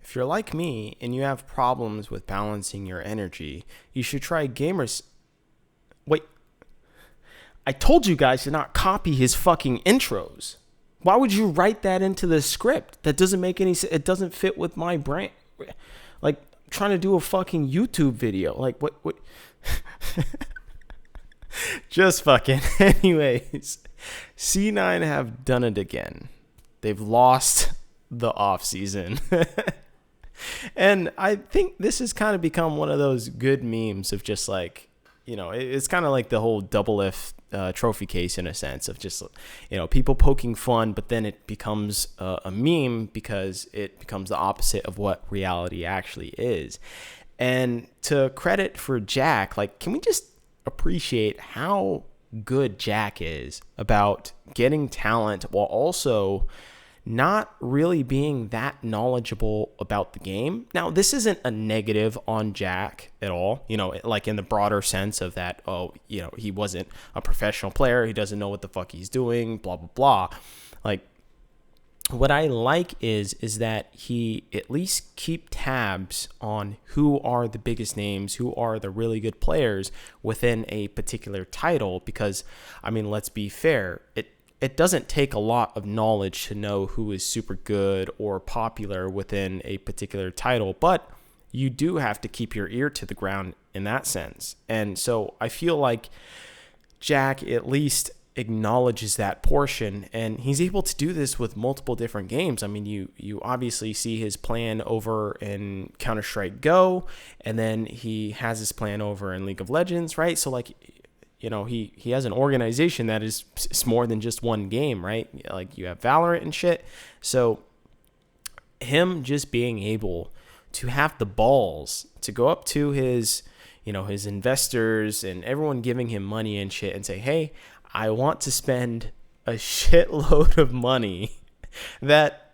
If you're like me and you have problems with balancing your energy, you should try Gamers. Wait, I told you guys to not copy his fucking intros. Why would you write that into the script? That doesn't make any sense. It doesn't fit with my brain. Like, trying to do a fucking YouTube video. Like, what? Just fucking. Anyways, C9 have done it again. They've lost the offseason. And I think this has kind of become one of those good memes of just like, it's kind of like the whole double F trophy case in a sense of just, people poking fun, but then it becomes a meme because it becomes the opposite of what reality actually is. And to credit for Jack, like, can we just appreciate how good Jack is about getting talent while also not really being that knowledgeable about the game. Now, this isn't a negative on Jack at all, like in the broader sense of that, he wasn't a professional player. He doesn't know what the fuck he's doing, blah, blah, blah. Like, what I like is that he at least keep tabs on who are the biggest names, who are the really good players within a particular title, because, let's be fair, it doesn't take a lot of knowledge to know who is super good or popular within a particular title, but you do have to keep your ear to the ground in that sense. And so I feel like Jack at least acknowledges that portion, and he's able to do this with multiple different games. You obviously see his plan over in Counter-Strike Go, and then he has his plan over in League of Legends, right? So like, he has an organization that is it's more than just one game, right? Like, you have Valorant and shit. So him just being able to have the balls to go up to his investors and everyone giving him money and shit and say, hey, I want to spend a shitload of money that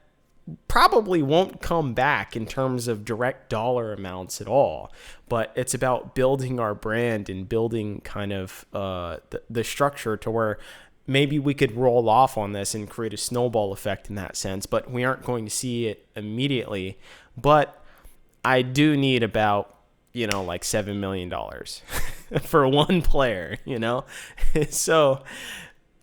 probably won't come back in terms of direct dollar amounts at all, but it's about building our brand and building kind of the structure to where maybe we could roll off on this and create a snowball effect in that sense, but we aren't going to see it immediately. But I do need about like $7 million for one player, so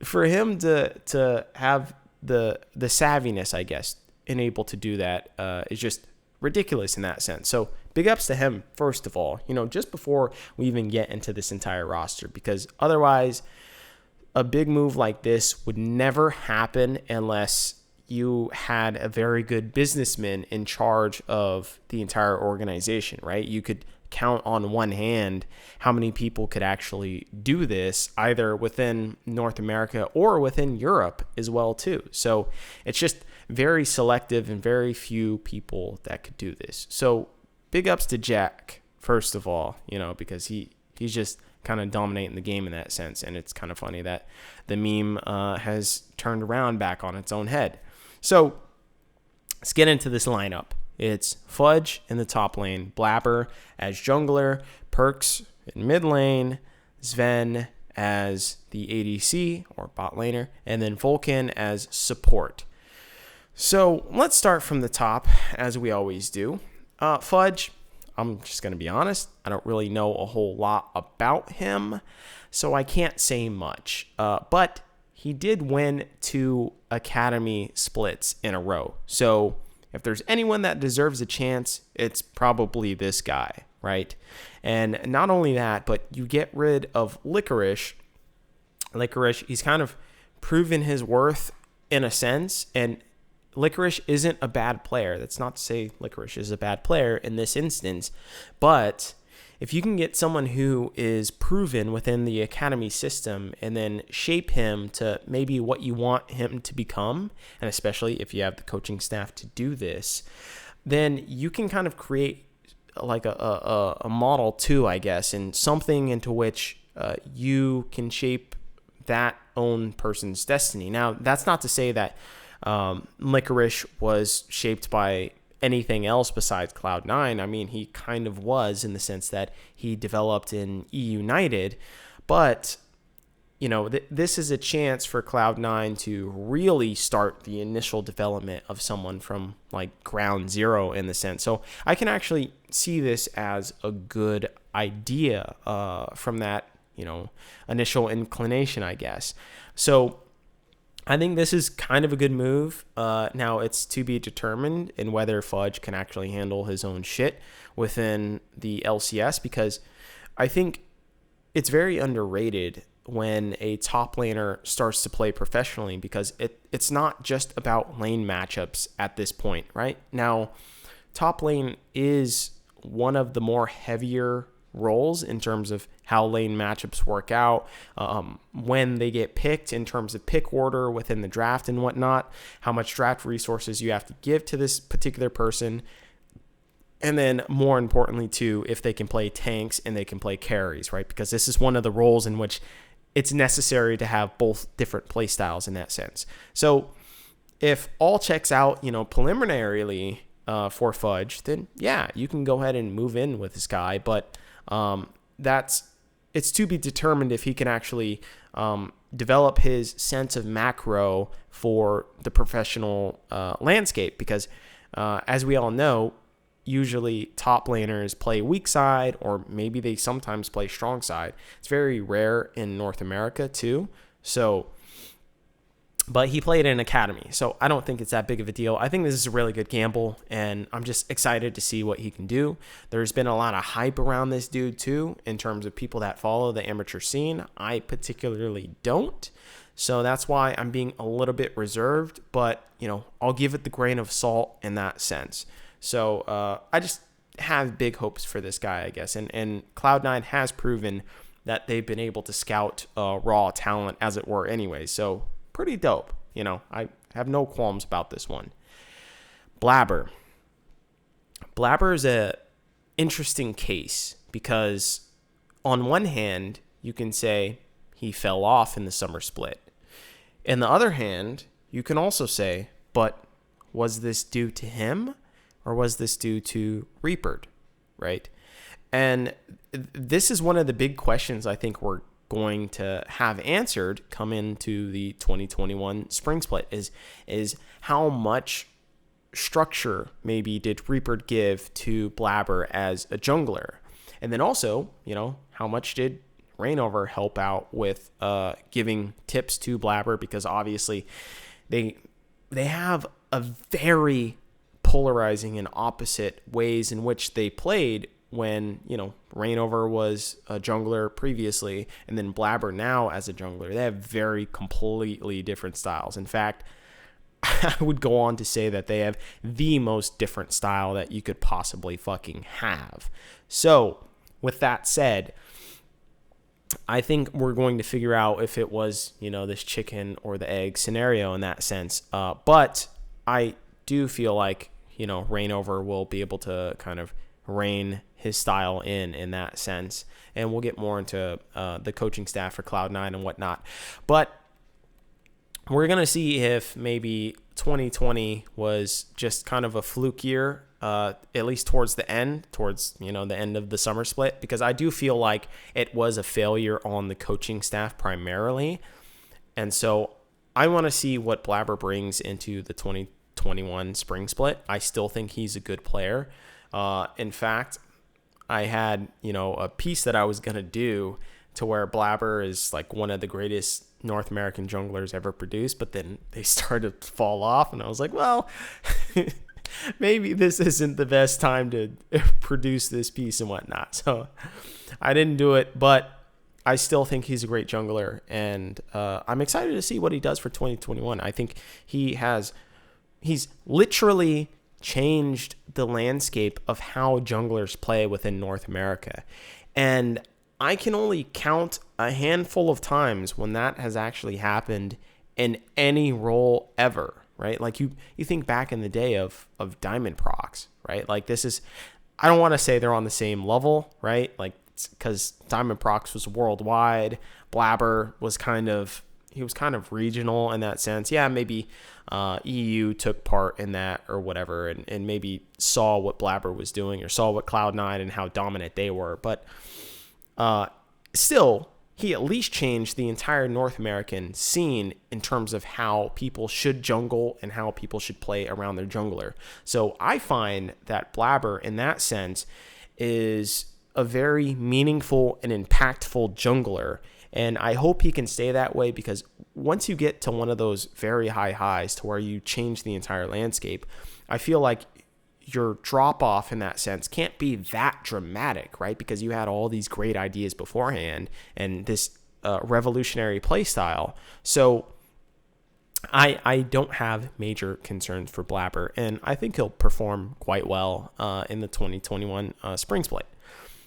for him to have the savviness, I guess, and able to do that is just ridiculous in that sense. So big ups to him, first of all, just before we even get into this entire roster, because otherwise a big move like this would never happen unless you had a very good businessman in charge of the entire organization, right? You could count on one hand how many people could actually do this, either within North America or within Europe as well too. So it's just very selective and very few people that could do this. So big ups to Jack, first of all, because he's just kind of dominating the game in that sense. And it's kind of funny that the meme has turned around back on its own head. So let's get into this lineup. It's Fudge in the top lane, Blabber as jungler, Perks in mid lane, Sven as the ADC or bot laner, and then Vulcan as support. So let's start from the top, as we always do. Fudge, I'm just going to be honest, I don't really know a whole lot about him, so I can't say much. But he did win 2 academy splits in a row. So if there's anyone that deserves a chance, it's probably this guy, right? And not only that, but you get rid of Licorice. Licorice, he's kind of proven his worth in a sense, and Licorice isn't a bad player. That's not to say Licorice is a bad player in this instance, but if you can get someone who is proven within the academy system and then shape him to maybe what you want him to become, and especially if you have the coaching staff to do this, then you can kind of create like a model too, I guess, and something into which you can shape that own person's destiny. Now, that's not to say that Licorice was shaped by anything else besides Cloud9. He kind of was, in the sense that he developed in E United, but this is a chance for Cloud9 to really start the initial development of someone from like ground zero in the sense. So I can actually see this as a good idea from that, initial inclination, I guess. So I think this is kind of a good move. Now it's to be determined in whether Fudge can actually handle his own shit within the LCS, because I think it's very underrated when a top laner starts to play professionally, because it's not just about lane matchups at this point, right? Now, top lane is one of the more heavier roles in terms of how lane matchups work out, when they get picked in terms of pick order within the draft and whatnot, how much draft resources you have to give to this particular person. And then more importantly, too, if they can play tanks and they can play carries, right? Because this is one of the roles in which it's necessary to have both different play styles in that sense. So if all checks out, preliminarily for Fudge, then yeah, you can go ahead and move in with this guy. But it's to be determined if he can actually develop his sense of macro for the professional landscape. Because as we all know, usually top laners play weak side, or maybe they sometimes play strong side. It's very rare in North America too. So, but he played in academy, so I don't think it's that big of a deal. I think this is a really good gamble, and I'm just excited to see what he can do. There's been a lot of hype around this dude too, in terms of people that follow the amateur scene. I particularly don't. So that's why I'm being a little bit reserved, but I'll give it the grain of salt in that sense. So I just have big hopes for this guy, I guess. And Cloud9 has proven that they've been able to scout raw talent, as it were, anyway. So pretty dope. I have no qualms about this one. Blabber. Blabber is a interesting case because on one hand, you can say he fell off in the summer split. On the other hand, you can also say, but was this due to him? Or was this due to Reapered, right? And this is one of the big questions I think we're going to have answered come into the 2021 spring split is how much structure maybe did Reapered give to Blabber as a jungler? And then also, how much did Reignover help out with giving tips to Blabber? Because obviously they have a very polarizing and opposite ways in which they played when, Reignover was a jungler previously and then Blabber now as a jungler. They have very completely different styles. In fact, I would go on to say that they have the most different style that you could possibly fucking have. So, with that said, I think we're going to figure out if it was, this chicken or the egg scenario in that sense. But I do feel like, Reignover will be able to kind of rein his style in that sense. And we'll get more into the coaching staff for Cloud9 and whatnot. But we're going to see if maybe 2020 was just kind of a fluke year, at least towards the end, the end of the summer split, because I do feel like it was a failure on the coaching staff primarily. And so I want to see what Blabber brings into the 2021 spring split. I still think he's a good player. In fact, I had, a piece that I was going to do to where Blabber is like one of the greatest North American junglers ever produced, but then they started to fall off, and I was like, well, maybe this isn't the best time to produce this piece and whatnot. So I didn't do it, but I still think he's a great jungler, and I'm excited to see what he does for 2021. I think he's literally changed the landscape of how junglers play within North America. And I can only count a handful of times when that has actually happened in any role ever, right? Like you think back in the day of Diamond Procs, right? Like this is, I don't want to say they're on the same level, right? Like, because Diamond Procs was worldwide. Blabber was kind of regional in that sense. Yeah, maybe EU took part in that or whatever, and maybe saw what Blabber was doing or saw what Cloud9 and how dominant they were. But still, he at least changed the entire North American scene in terms of how people should jungle and how people should play around their jungler. So I find that Blabber, in that sense, is a very meaningful and impactful jungler. And I hope he can stay that way, because once you get to one of those very high highs to where you change the entire landscape, I feel like your drop off in that sense can't be that dramatic, right? Because you had all these great ideas beforehand and this revolutionary play style. So I don't have major concerns for Blabber, and I think he'll perform quite well in the 2021 spring split.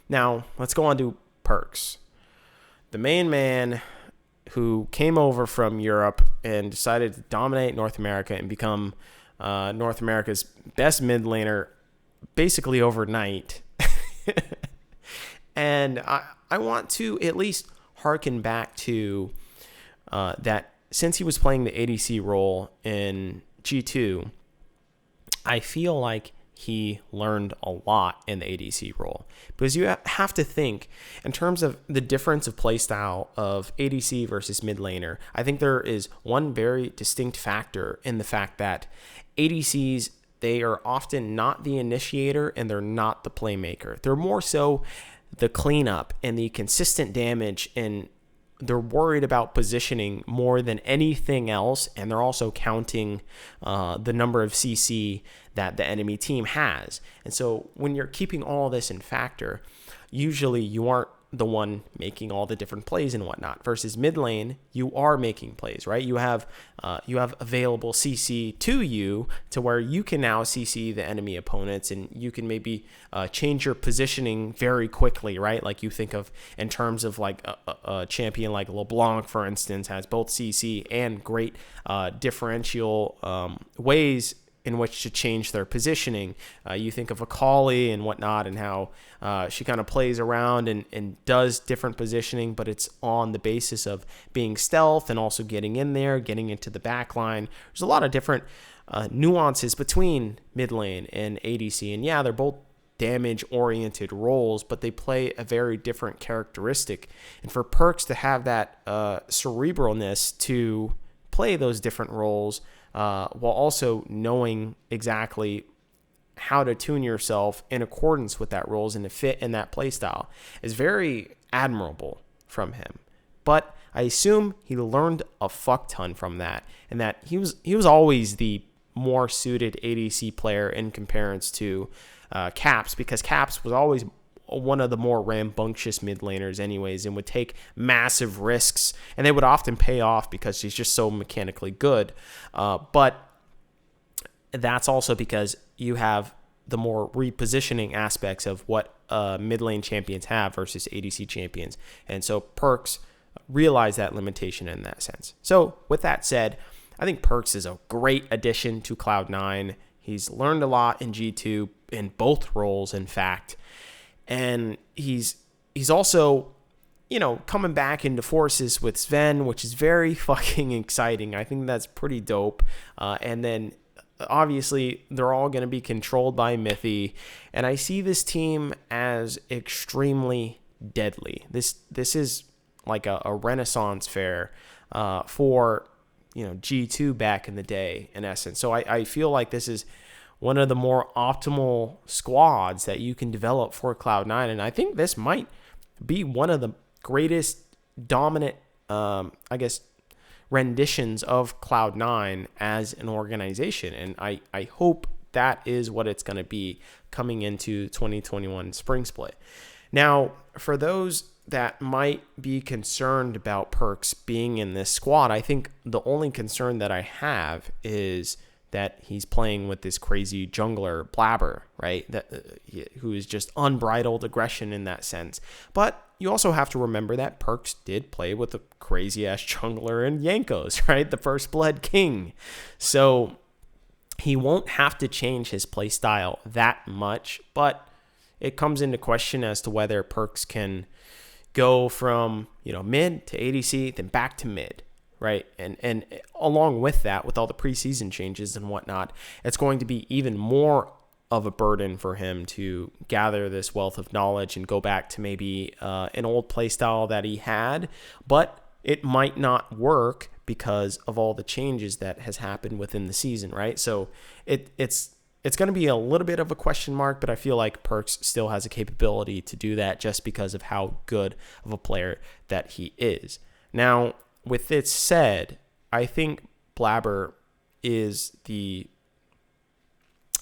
Now, let's go on to Perks, the main man who came over from Europe and decided to dominate North America and become North America's best mid laner basically overnight. And I want to at least harken back to that since he was playing the ADC role in G2, I feel like he learned a lot in the ADC role, because you have to think in terms of the difference of playstyle of ADC versus mid laner. I think there is one very distinct factor in the fact that ADCs, they are often not the initiator and they're not the playmaker. They're more so the cleanup and the consistent damage, and they're worried about positioning more than anything else, and they're also counting the number of CC that the enemy team has. And so when you're keeping all this in factor, usually you aren't the one making all the different plays and whatnot. Versus mid lane, you are making plays, right? You have available CC to you to where you can now CC the enemy opponents, and you can maybe change your positioning very quickly, right? Like you think of in terms of like a champion like LeBlanc, for instance, has both CC and great differential ways in which to change their positioning. You think of Akali and whatnot, and how she kind of plays around and does different positioning, but it's on the basis of being stealth and also getting in there, getting into the back line. There's a lot of different nuances between mid lane and ADC. And yeah, they're both damage-oriented roles, but they play a very different characteristic. And for Perks to have that cerebralness to play those different roles, while also knowing exactly how to tune yourself in accordance with that roles and to fit in that play style, is very admirable from him. But I assume he learned a fuck ton from that, and that he was always the more suited ADC player in comparison to Caps, because Caps was always one of the more rambunctious mid laners anyways, and would take massive risks, and they would often pay off because he's just so mechanically good. But that's also because you have the more repositioning aspects of what mid lane champions have versus ADC champions. And so Perks realize that limitation in that sense. So with that said, I think Perks is a great addition to Cloud9. He's learned a lot in G2 in both roles, in fact. And he's also, coming back into forces with Sven, which is very fucking exciting. I think that's pretty dope. And then obviously they're all going to be controlled by Mithy, and I see this team as extremely deadly. This is like a renaissance fair for G2 back in the day, in essence. So I feel like this is one of the more optimal squads that you can develop for Cloud9. And I think this might be one of the greatest dominant, renditions of Cloud9 as an organization. And I hope that is what it's going to be coming into 2021 spring split. Now, for those that might be concerned about Perks being in this squad, I think the only concern that I have is that he's playing with this crazy jungler Blabber, right? Who is just unbridled aggression in that sense. But you also have to remember that Perks did play with a crazy-ass jungler in Yankos, right? The First Blood King. So he won't have to change his play style that much, but it comes into question as to whether Perks can go from, mid to ADC, then back to mid, right? And along with that, with all the preseason changes and whatnot, it's going to be even more of a burden for him to gather this wealth of knowledge and go back to maybe an old play style that he had, but it might not work because of all the changes that has happened within the season, right? So it's going to be a little bit of a question mark, but I feel like Perks still has a capability to do that just because of how good of a player that he is. Now, with it said, I think Blabber is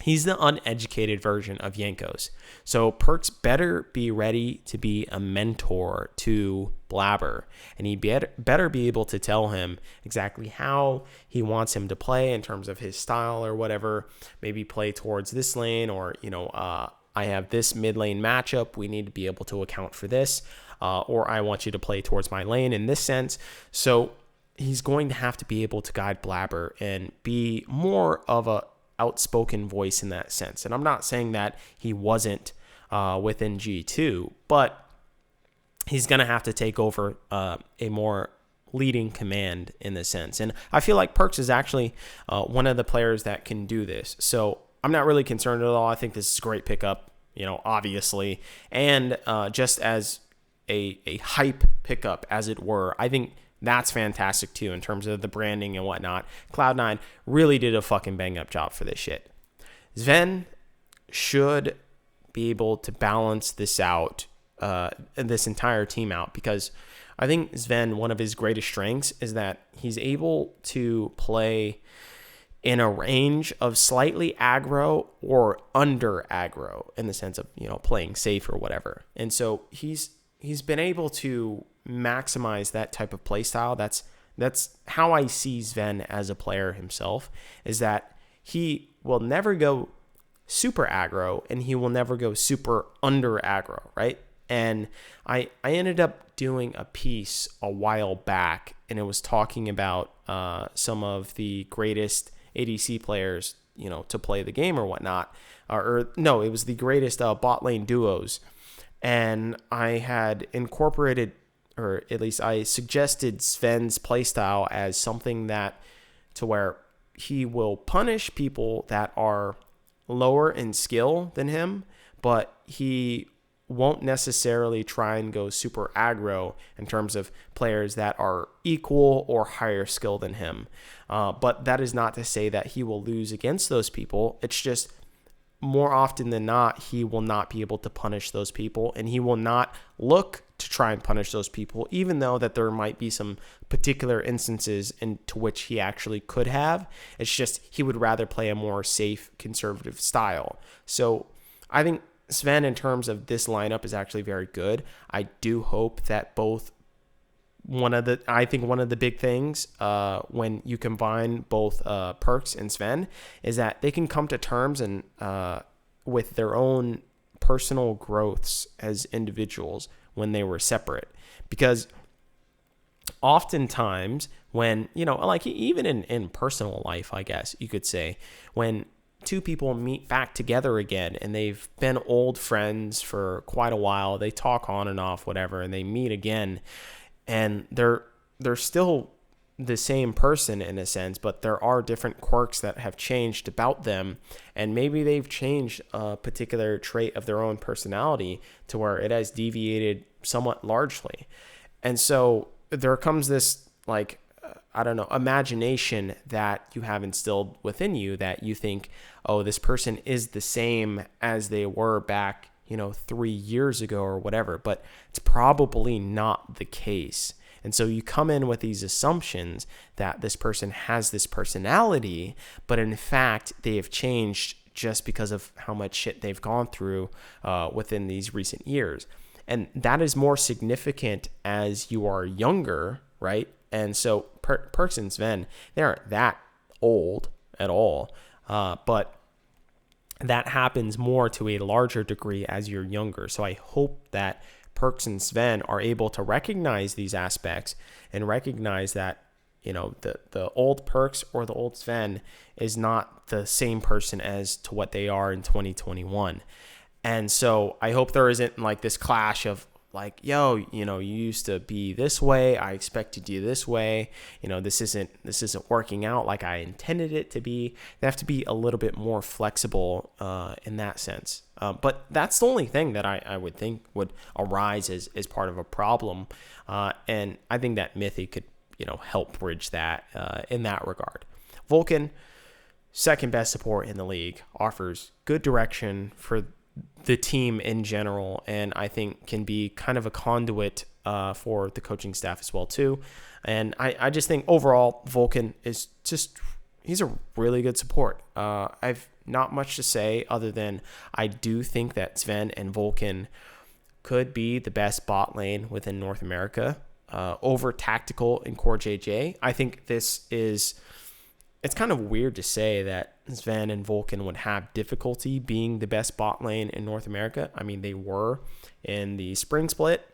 he's the uneducated version of Jankos. So Perks better be ready to be a mentor to Blabber, and he better be able to tell him exactly how he wants him to play in terms of his style or whatever. Maybe play towards this lane, or I have this mid lane matchup. We need to be able to account for this, or I want you to play towards my lane in this sense. So he's going to have to be able to guide Blabber and be more of a outspoken voice in that sense. And I'm not saying that he wasn't within G2, but he's going to have to take over a more leading command in this sense. And I feel like Perks is actually one of the players that can do this. So I'm not really concerned at all. I think this is a great pickup, obviously. And just as a hype pickup, as it were, I think that's fantastic too in terms of the branding and whatnot. Cloud9 really did a fucking bang up job for this shit. Sven should be able to balance this out, this entire team out, because I think Sven, one of his greatest strengths is that he's able to play in a range of slightly aggro or under aggro in the sense of, playing safe or whatever. And so he's been able to maximize that type of play style. That's how I see Sven as a player himself, is that he will never go super aggro and he will never go super under aggro, right? And I ended up doing a piece a while back, and it was talking about some of the greatest ADC players, to play the game or whatnot. No, it was the greatest bot lane duos. And I had incorporated, or at least I suggested, Sven's playstyle as something that to where he will punish people that are lower in skill than him, but he won't necessarily try and go super aggro in terms of players that are equal or higher skill than him. But that is not to say that he will lose against those people. It's just more often than not, he will not be able to punish those people, and he will not look to try and punish those people, even though that there might be some particular instances into which he actually could have. It's just he would rather play a more safe, conservative style. So I think Sven, in terms of this lineup, is actually very good. I do hope that one of the big things when you combine both Perks and Sven is that they can come to terms and with their own personal growths as individuals when they were separate. Because oftentimes when, like even in personal life, I guess you could say, when two people meet back together again and they've been old friends for quite a while, they talk on and off, whatever, and they meet again, and they're still the same person in a sense, but there are different quirks that have changed about them, and maybe they've changed a particular trait of their own personality to where it has deviated somewhat largely. And so there comes this, imagination that you have instilled within you that you think, oh, this person is the same as they were back 3 years ago or whatever, but it's probably not the case. And so you come in with these assumptions that this person has this personality, but in fact, they have changed just because of how much shit they've gone through within these recent years. And that is more significant as you are younger, right? And so Perks and Sven, they aren't that old at all, but that happens more to a larger degree as you're younger. So I hope that Perks and Sven are able to recognize these aspects and recognize that, the old Perks or the old Sven is not the same person as to what they are in 2021. And so I hope there isn't like this clash of, like, yo, you used to be this way. I expected you this way. This isn't working out like I intended it to be. They have to be a little bit more flexible in that sense. But that's the only thing that I would think would arise as part of a problem. And I think that Mithy could, help bridge that in that regard. Vulcan, second best support in the league, offers good direction for the team in general, and I think can be kind of a conduit for the coaching staff as well too. And I just think overall Vulcan is he's a really good support. I've not much to say other than I do think that Sven and Vulcan could be the best bot lane within North America over Tactical and Core JJ. I think it's kind of weird to say that Sven and Vulcan would have difficulty being the best bot lane in North America. I mean, they were in the spring split,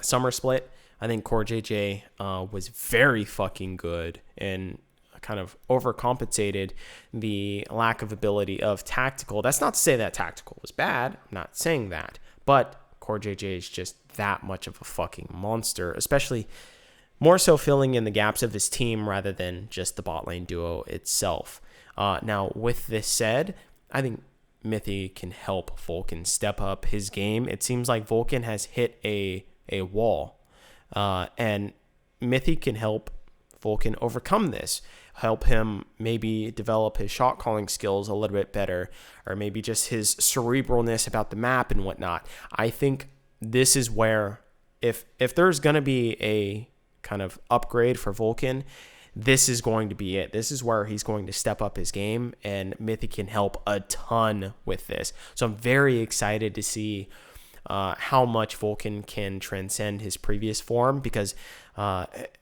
summer split. I think Core JJ was very fucking good and kind of overcompensated the lack of ability of Tactical. That's not to say that Tactical was bad. I'm not saying that. But Core JJ is just that much of a fucking monster, especially more so filling in the gaps of his team rather than just the bot lane duo itself. Now, with this said, I think Mithy can help Vulcan step up his game. It seems like Vulcan has hit a wall, and Mithy can help Vulcan overcome this, help him maybe develop his shot calling skills a little bit better, or maybe just his cerebralness about the map and whatnot. I think this is where, if there's going to be a kind of upgrade for Vulcan, this is going to be it. This is where he's going to step up his game, and Mithy can help a ton with this. So I'm very excited to see how much Vulcan can transcend his previous form, because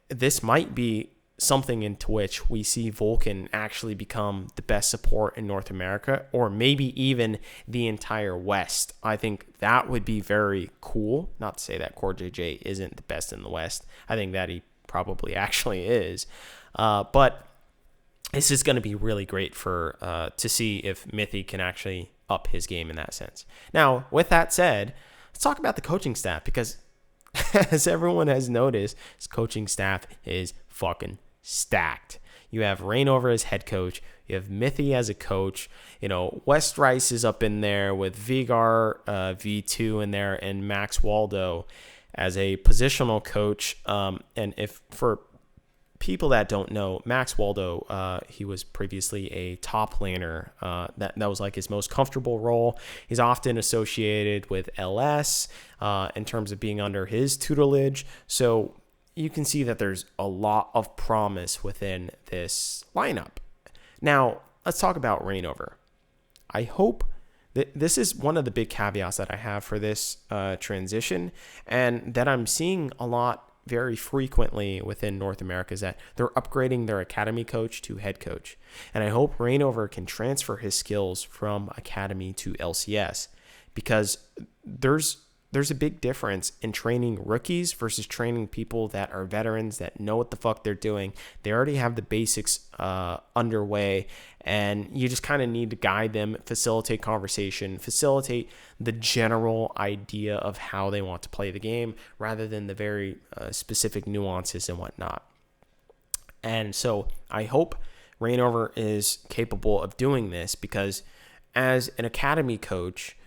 this might be something into which we see Vulcan actually become the best support in North America, or maybe even the entire West. I think that would be very cool. Not to say that Core JJ isn't the best in the West. I think that he probably actually is. But this is going to be really great for to see if Mithy can actually up his game in that sense. Now, with that said, let's talk about the coaching staff, because as everyone has noticed, his coaching staff is fucking stacked. You have Rainover as head coach. You have Mithy as a coach. West Rice is up in there with Vigar V2 in there, and Max Waldo as a positional coach. And if for people that don't know, Max Waldo, he was previously a top laner. That was like his most comfortable role. He's often associated with LS in terms of being under his tutelage. So you can see that there's a lot of promise within this lineup. Now, let's talk about Rainover. I hope that this is one of the big caveats that I have for this transition, and that I'm seeing a lot very frequently within North America, is that they're upgrading their academy coach to head coach. And I hope Rainover can transfer his skills from academy to LCS, because there's a big difference in training rookies versus training people that are veterans that know what the fuck they're doing. They already have the basics underway, and you just kind of need to guide them, facilitate conversation, facilitate the general idea of how they want to play the game, rather than the very specific nuances and whatnot. And so I hope Rainover is capable of doing this, because as an academy coach,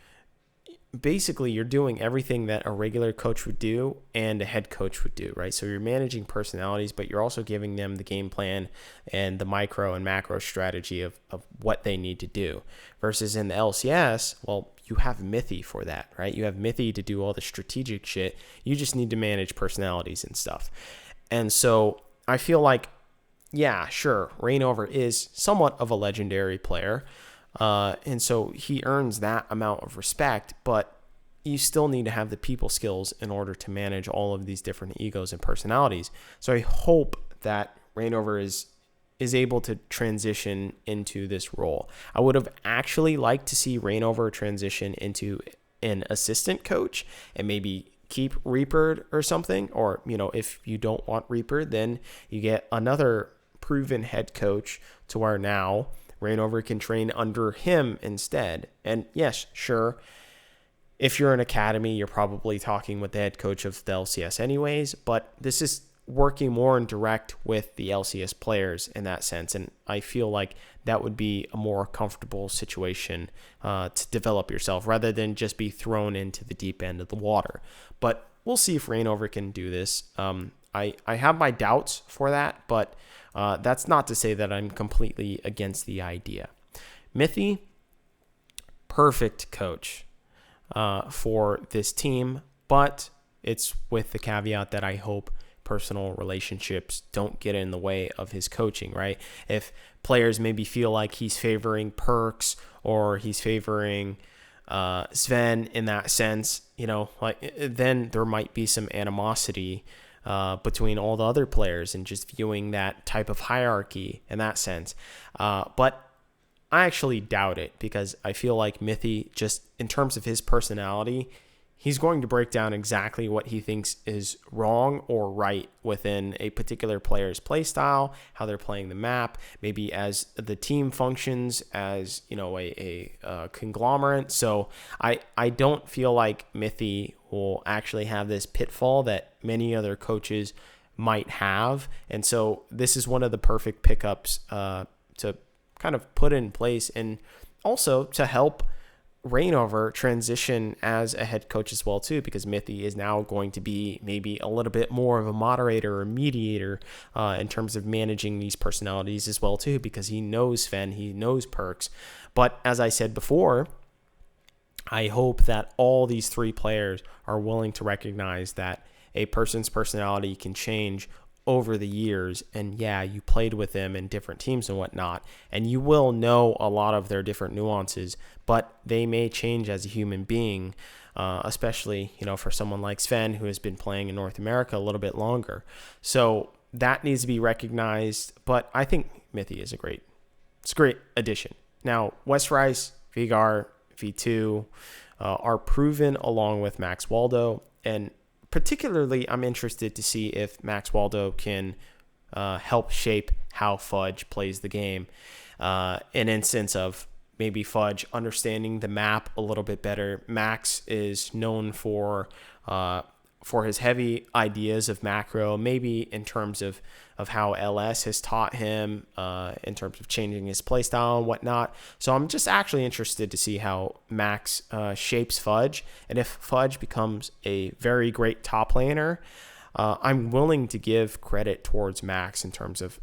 basically you're doing everything that a regular coach would do and a head coach would do, right? So you're managing personalities, but you're also giving them the game plan and the micro and macro strategy of what they need to do. Versus in the LCS, well, you have Mithy for that, right? You have Mithy to do all the strategic shit. You just need to manage personalities and stuff. And so I feel like, yeah, sure, Rainover is somewhat of a legendary player, and so he earns that amount of respect, but you still need to have the people skills in order to manage all of these different egos and personalities. So I hope that Rainover is able to transition into this role. I would have actually liked to see Rainover transition into an assistant coach and maybe keep Reaper or something. Or, if you don't want Reaper, then you get another proven head coach to where now Rainover can train under him instead. And yes, sure, If you're an academy, you're probably talking with the head coach of the LCS anyways, but this is working more in direct with the LCS players in that sense. And I feel like that would be a more comfortable situation to develop yourself rather than just be thrown into the deep end of the water. But we'll see if Reignover can do this. I have my doubts for that, but that's not to say that I'm completely against the idea. Mithy, perfect coach for this team, but it's with the caveat that I hope personal relationships don't get in the way of his coaching, right? If players maybe feel like he's favoring Perks or he's favoring Sven in that sense, like then there might be some animosity between all the other players and just viewing that type of hierarchy in that sense. But I actually doubt it because I feel like Mithy, just in terms of his personality, he's going to break down exactly what he thinks is wrong or right within a particular player's play style, how they're playing the map, maybe as the team functions as, a conglomerate. So I don't feel like Mithy will actually have this pitfall that many other coaches might have. And so this is one of the perfect pickups to kind of put in place and also to help Reignover transition as a head coach as well too, because Mithy is now going to be maybe a little bit more of a moderator or mediator in terms of managing these personalities as well too, because he knows Sven, he knows Perks. But as I said before, I hope that all these three players are willing to recognize that a person's personality can change over the years, and yeah, you played with them in different teams and whatnot, and you will know a lot of their different nuances, but they may change as a human being, especially for someone like Sven who has been playing in North America a little bit longer. So that needs to be recognized, but I think Mithy is a great addition. Now West Rice, Vigar, V2 are proven along with Max Waldo, and particularly, I'm interested to see if Max Waldo can help shape how Fudge plays the game. An instance of maybe Fudge understanding the map a little bit better. Max is known for his heavy ideas of macro, maybe in terms of how LS has taught him in terms of changing his playstyle and whatnot. So I'm just actually interested to see how Max shapes Fudge. And if Fudge becomes a very great top laner, I'm willing to give credit towards Max in terms of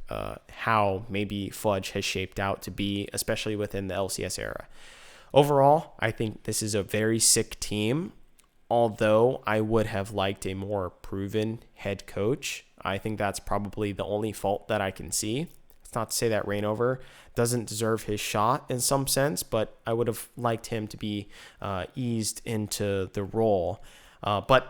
how maybe Fudge has shaped out to be, especially within the LCS era. Overall, I think this is a very sick team. Although I would have liked a more proven head coach, I think that's probably the only fault that I can see. It's not to say that Reignover doesn't deserve his shot in some sense, but I would have liked him to be eased into the role. But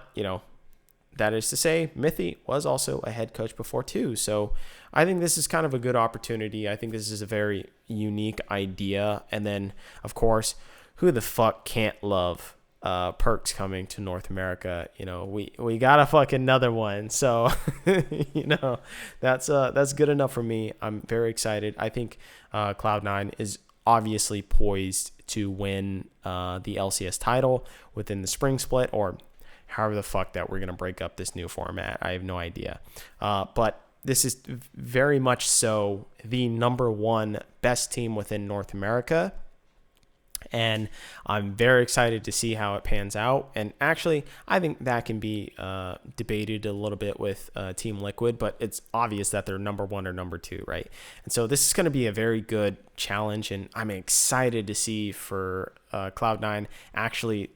that is to say, Mithy was also a head coach before too. So I think this is kind of a good opportunity. I think this is a very unique idea. And then, of course, who the fuck can't love Perks coming to North America? We got a fucking another one, so that's good enough for me. I'm very excited. I think Cloud9 is obviously poised to win the LCS title within the spring split, or however the fuck that we're gonna break up this new format. I have no idea, but this is very much so the number one best team within North America. And I'm very excited to see how it pans out. And actually, I think that can be debated a little bit with Team Liquid, but it's obvious that they're number one or number two, right? And so this is going to be a very good challenge, and I'm excited to see for Cloud9 actually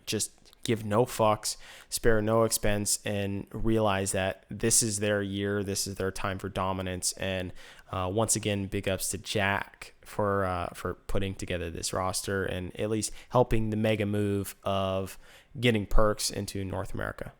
just give no fucks, spare no expense, and realize that this is their year, this is their time for dominance. And once again, big ups to Jack for putting together this roster and at least helping the mega move of getting Perks into North America.